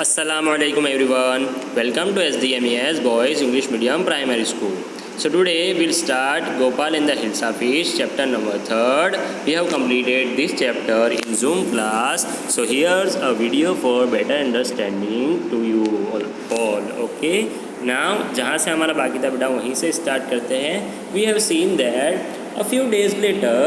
Assalamualaikum everyone. Welcome to SDMES Boys English Medium Primary School. So today we'll start Gopal and the Hilsa Fish chapter number 3rd. We have completed this chapter in Zoom class. So here's a video for better understanding to you all. Okay. Now जहाँ से हमारा बाकी था बेटा वहीं से start करते हैं. We have seen that a few days later,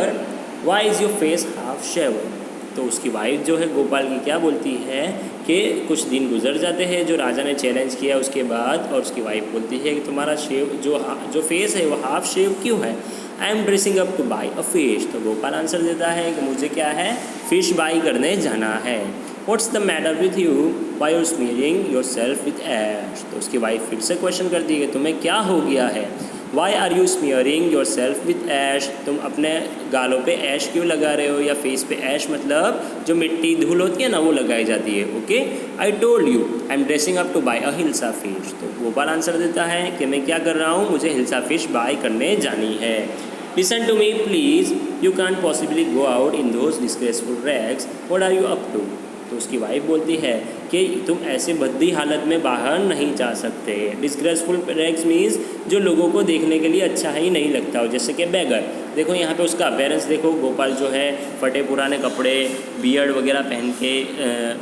why is your face half shaven? तो उसकी वाइफ जो है गोपाल की क्या बोलती है कि कुछ दिन गुजर जाते हैं जो राजा ने चैलेंज किया उसके बाद, और उसकी वाइफ बोलती है कि तुम्हारा शेव जो फेस है वो हाफ शेव क्यों है. I am dressing up to buy a fish. तो गोपाल आंसर देता है कि मुझे क्या है, फ़िश बाई करने जाना है. What's the matter with you, why are smearing your self with ash. तो उसकी वाइफ फिर से क्वेश्चन करती है कि तुम्हें क्या हो गया है. Why are you smearing your self with ash. तुम अपने गालों पे ऐश क्यों लगा रहे हो, या फेस पे ऐश मतलब जो मिट्टी धूल होती है ना वो लगाई जाती है. Okay. I told you I am dressing up to buy a hilsa fish. तो गोपाल आंसर देता है कि मैं क्या कर रहा हूँ, मुझे हिल्सा फिश बाई करने जानी है. Listen to me please, you can possibly go out in those disgraceful rags. What are you up to. तो उसकी वाइफ बोलती है कि तुम ऐसे भद्दी हालत में बाहर नहीं जा सकते. डिस्ग्रेसफुल रैग्स मीन्स जो लोगों को देखने के लिए अच्छा ही नहीं लगता हो, जैसे कि बेगर. देखो यहाँ पे उसका अपेयरेंस देखो. गोपाल जो है फटे पुराने कपड़े, बियर्ड वगैरह पहन के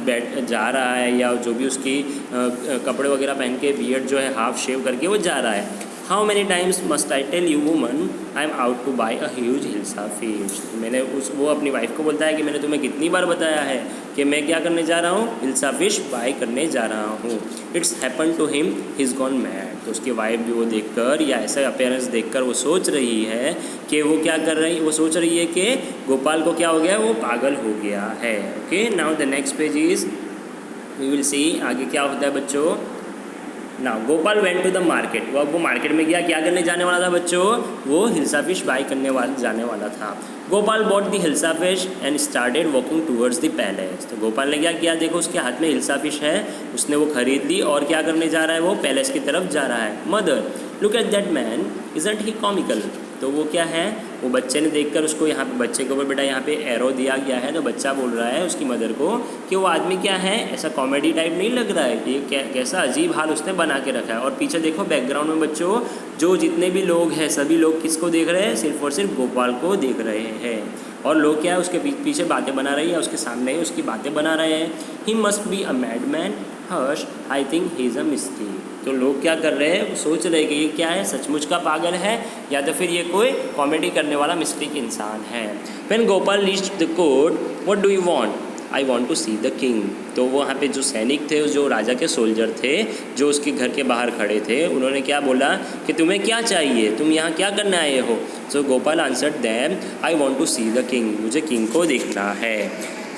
बैठ जा रहा है, या जो भी उसकी कपड़े वगैरह पहन के बियर्ड जो है हाफ शेव करके वो जा रहा है. How many times must I tell you woman I am out to buy a huge hilsa fish. मैंने वो अपनी वाइफ को बोलता है कि मैंने तुम्हें कितनी बार बताया है कि मैं क्या करने जा रहा हूँ, हिल्सा फिश बाई करने जा रहा हूँ. It's happen to him, he is gone mad. तो उसकी वाइफ भी वो देखकर या ऐसा अपेयरेंस देखकर वो सोच रही है कि वो क्या कर रही है, वो सोच रही है कि गोपाल को क्या हो गया, वो पागल हो गया है. Okay. Now the next page is we will see आगे क्या होता है बच्चों. Now Gopal went to the market. वो मार्केट में गया, क्या करने जाने वाला था बच्चों, वो हिल्सा फिश बाई करने जाने वाला था. Gopal bought the hilsa fish and started walking towards the palace. तो गोपाल ने क्या किया, देखो उसके हाथ में हिल्सा फिश है, उसने वो खरीद ली और क्या करने जा रहा है, वो पैलेस की तरफ जा रहा है. Mother look at that man, isn't he comical. तो वो क्या है, वो बच्चे ने देखकर उसको यहाँ पे बच्चे के ऊपर बेटा यहाँ पे एरो दिया गया है. तो बच्चा बोल रहा है उसकी मदर को कि वो आदमी क्या है, ऐसा कॉमेडी टाइप नहीं लग रहा है कि ये कैसा अजीब हाल उसने बना के रखा है. और पीछे देखो बैकग्राउंड में बच्चों जो जितने भी लोग हैं सभी लोग किसको देख रहे हैं, सिर्फ और सिर्फ गोपाल को देख रहे हैं. और लोग क्या है उसके पीछे बातें बना रही है, उसके सामने उसकी बातें बना रहे हैं. He must be a mad man, Harsh I think he is a mistake. तो लोग क्या कर रहे हैं, सोच रहे हैं कि ये क्या है, सचमुच का पागल है या तो फिर ये कोई कॉमेडी करने वाला मिस्टेक इंसान है. When Gopal reached the court, what do you want. I want to see the king. तो वहाँ पे जो सैनिक थे, जो राजा के सोल्जर थे जो उसके घर के बाहर खड़े थे, उन्होंने क्या बोला कि तुम्हें क्या चाहिए, तुम यहाँ क्या करने आए हो. So Gopal answered them I want to see the king. मुझे किंग को देखना है.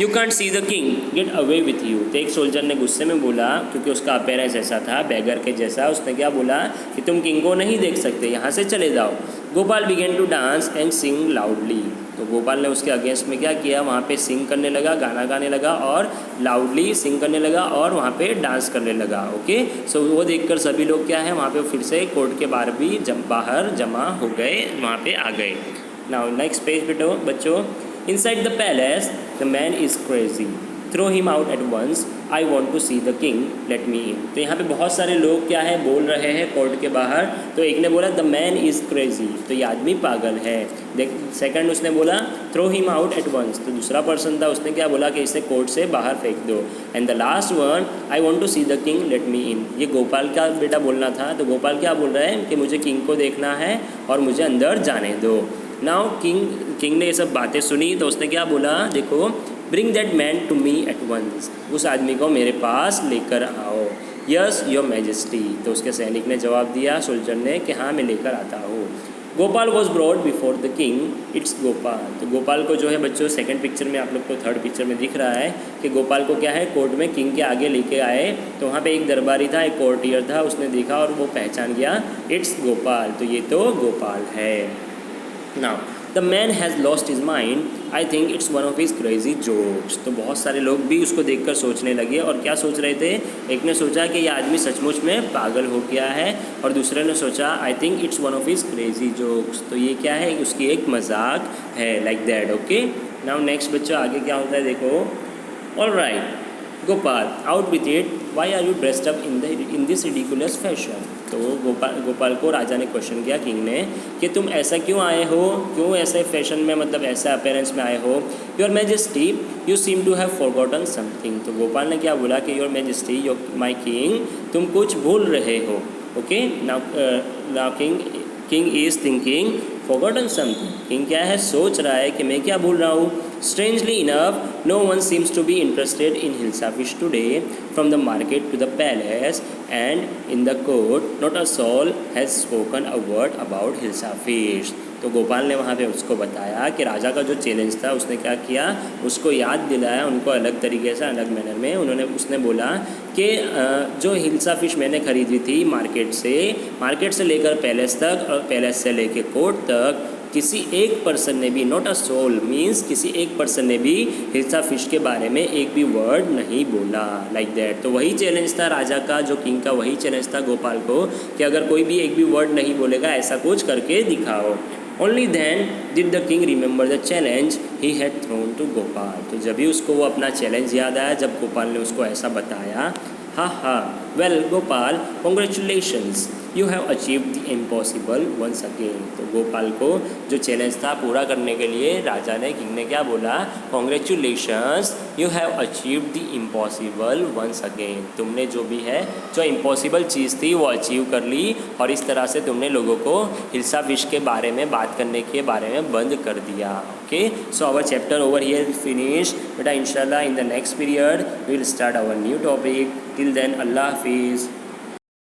You can't see the king, get away with you. तो एक सोल्जर ने गुस्से में बोला, क्योंकि उसका अपेयरेंस ऐसा था बैगर के जैसा, उसने क्या बोला कि तुम किंग को नहीं देख सकते, यहाँ से चले जाओ. Gopal began to dance and sing loudly. तो गोपाल ने उसके अगेंस्ट में क्या किया, वहाँ पे सिंग करने लगा, गाना गाने लगा और लाउडली सिंग करने लगा और वहाँ पे डांस करने लगा. ओके. सो वो देखकर सभी लोग क्या है वहाँ पे फिर से कोर्ट के बाहर भी बाहर जमा हो गए, वहाँ पे आ गए. नाउ नेक्स्ट पेज बच्चों. Inside the palace, the man is crazy. Throw him out at once. I want to see the king. Let me in. तो यहाँ पे बहुत सारे लोग क्या है बोल रहे हैं कोर्ट के बाहर. तो एक ने बोला the man is crazy. तो ये आदमी पागल है. सेकंड उसने बोला throw him out at once. तो दूसरा पर्सन था, उसने क्या बोला कि इसे कोर्ट से बाहर फेंक दो. And the last one, I want to see the king. Let me in. ये गोपाल का बेटा बोलना था. तो गोपाल क्या बोल रहा है कि मुझे किंग को देखना है और मुझे अंदर जाने दो. नाउ किंग ने ये सब बातें सुनी तो उसने क्या बोला, देखो bring that man to me at once. उस आदमी को मेरे पास लेकर आओ. Yes your majesty. तो उसके सैनिक ने जवाब दिया सोल्जर ने कि हाँ मैं लेकर आता हूँ. Gopal was broad before the king. It's Gopal. तो गोपाल को जो है बच्चों सेकंड पिक्चर में आप लोग को थर्ड पिक्चर में दिख रहा है कि गोपाल को क्या है कोर्ट में किंग के आगे लेके आए. तो वहाँ पे एक दरबारी था, एक कोर्टियर था, उसने देखा और वो पहचान गया इट्स गोपाल. तो ये तो गोपाल है. Now, the man has lost his mind. I think it's one of his crazy jokes. तो बहुत सारे लोग भी उसको देखकर सोचने लगे. और क्या सोच रहे थे, एक ने सोचा कि यह आदमी सचमुच में पागल हो गया है, और दूसरे ने सोचा I think it's one of his crazy jokes. तो ये क्या है, उसकी एक मजाक है, like that. Okay. Now next बच्चों आगे क्या होता है देखो. All right. Gopal out with it, why are you dressed up in this ridiculous fashion. तो गोपाल को राजा ने क्वेश्चन किया, किंग ने, कि तुम ऐसा क्यों आए हो, क्यों ऐसे फैशन में, मतलब ऐसे अपेयरेंस में आए हो। Your majesty you seem to have forgotten something. तो गोपाल ने क्या बोला कि your majesty, your my king, तुम कुछ भूल रहे हो। Okay, now king is thinking forgotten something. King क्या है, सोच रहा है कि मैं क्या भूल रहा हूँ। Strangely enough, no one seems to be interested in Hilsa fish today. From the market to the palace and in the court, not a soul has spoken a word about Hilsa fish. तो गोपाल ने वहाँ पे उसको बताया कि राजा का जो challenge था उसने क्या किया, उसको याद दिलाया उनको अलग तरीके से, अलग मैनर में। उसने बोला कि जो हिल्सा फ़िश मैंने ख़रीदी थी मार्केट से लेकर पैलेस तक और पैलेस से लेकर कोर्ट तक, किसी एक पर्सन ने भी, नॉट अ सोल मीन्स किसी एक पर्सन ने भी हिल्सा फिश के बारे में एक भी वर्ड नहीं बोला, लाइक दैट। तो वही चैलेंज था राजा का, जो किंग का वही चैलेंज था गोपाल को, कि अगर कोई भी एक भी वर्ड नहीं बोलेगा ऐसा कुछ करके दिखाओ। Only then did the king remember the challenge he had thrown to Gopal. तो जब भी उसको वो अपना चैलेंज याद आया, जब गोपाल ने उसको ऐसा बताया, हाँ, well Gopal congratulations, you have achieve the impossible once again. तो गोपाल को जो चैलेंज था पूरा करने के लिए राजा ने, किंग ने क्या बोला, congratulations, you have achieve the impossible once again. तुमने जो भी है, जो इम्पॉसिबल चीज़ थी वो अचीव कर ली, और इस तरह से तुमने लोगों को हिल्सा फिश के बारे में बात करने के बारे में बंद कर दिया। Okay, so our chapter over here finish. बेटा इंशाल्लाह in the next period we will start our new topic. Till then अल्लाह हाफिज़।